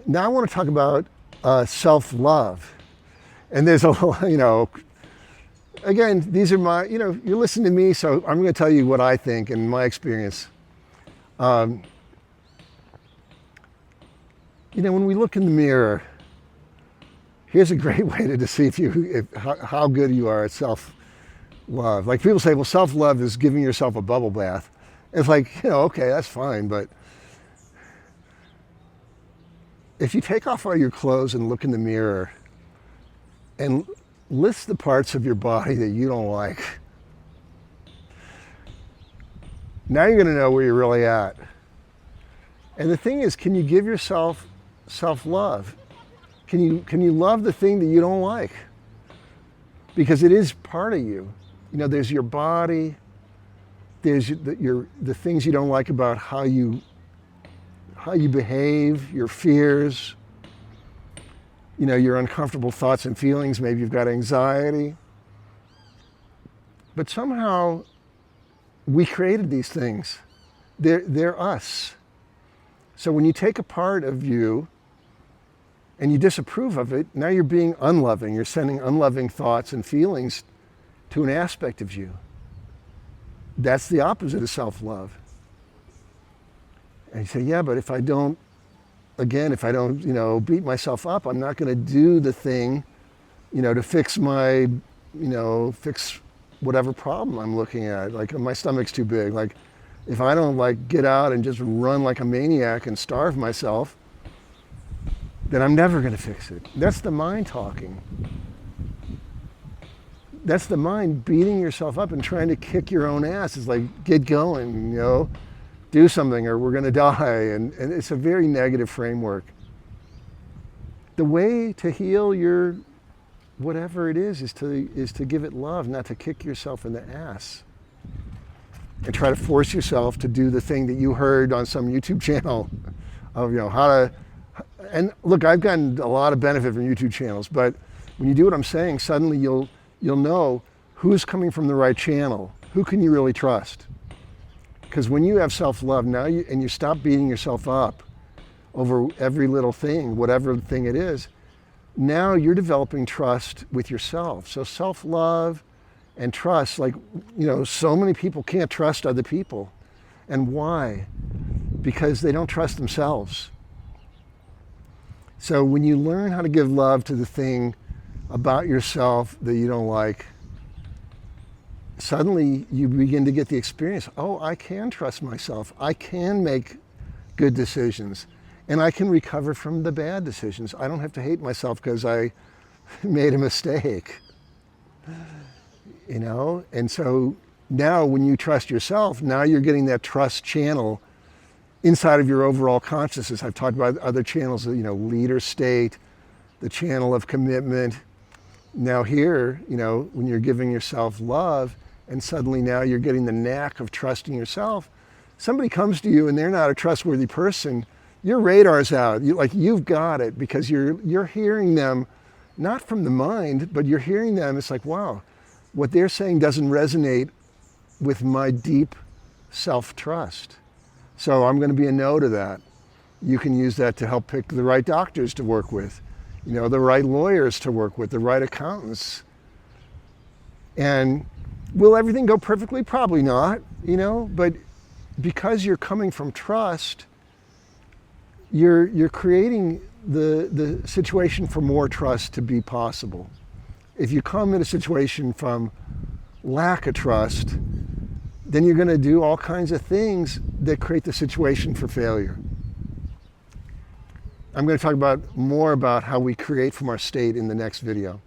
Now I want to talk about self-love. And there's a, again, these are my, you're listening to me, so I'm going to tell you what I think and my experience. When we look in the mirror, here's a great way to see how good you are at self-love. Like people say, well, self-love is giving yourself a bubble bath. It's like, okay, that's fine, but if you take off all your clothes and look in the mirror and list the parts of your body that you don't like, now you're going to know where you're really at. And the thing is, can you give yourself self-love? Can you love the thing that you don't like? Because it is part of you. There's your body, there's the things you don't like about how you behave, your fears, your uncomfortable thoughts and feelings. Maybe you've got anxiety. But somehow we created these things. They're us. So when you take a part of you and you disapprove of it, now you're being unloving. You're sending unloving thoughts and feelings to an aspect of you. That's the opposite of self-love. And you say, yeah, but if I don't beat myself up, I'm not going to do the thing, to fix fix whatever problem I'm looking at. Like my stomach's too big. Like if I don't get out and just run like a maniac and starve myself, then I'm never going to fix it. That's the mind talking. That's the mind beating yourself up and trying to kick your own ass. It's like, get going, do something or we're going to die. And it's a very negative framework. The way to heal your whatever it is to give it love, not to kick yourself in the ass and try to force yourself to do the thing that you heard on some YouTube channel of, how to. And look, I've gotten a lot of benefit from YouTube channels, but when you do what I'm saying, suddenly you'll know who's coming from the right channel. Who can you really trust? Because when you have self-love now, and you stop beating yourself up over every little thing, whatever thing it is, now you're developing trust with yourself. So self-love and trust, so many people can't trust other people. And why? Because they don't trust themselves. So when you learn how to give love to the thing about yourself that you don't like, suddenly you begin to get the experience. Oh, I can trust myself. I can make good decisions. And I can recover from the bad decisions. I don't have to hate myself because I made a mistake. And so now when you trust yourself, now you're getting that trust channel inside of your overall consciousness. I've talked about other channels, leader state, the channel of commitment. Now here, when you're giving yourself love, and suddenly now you're getting the knack of trusting yourself, somebody comes to you and they're not a trustworthy person, your radar's out. You've got it because you're hearing them, not from the mind, but you're hearing them. It's like, wow, what they're saying doesn't resonate with my deep self-trust. So I'm going to be a no to that. You can use that to help pick the right doctors to work with, the right lawyers to work with, the right accountants. And will everything go perfectly? Probably not, but because you're coming from trust, you're creating the situation for more trust to be possible. If you come in a situation from lack of trust, then you're going to do all kinds of things that create the situation for failure. I'm going to talk more about how we create from our state in the next video.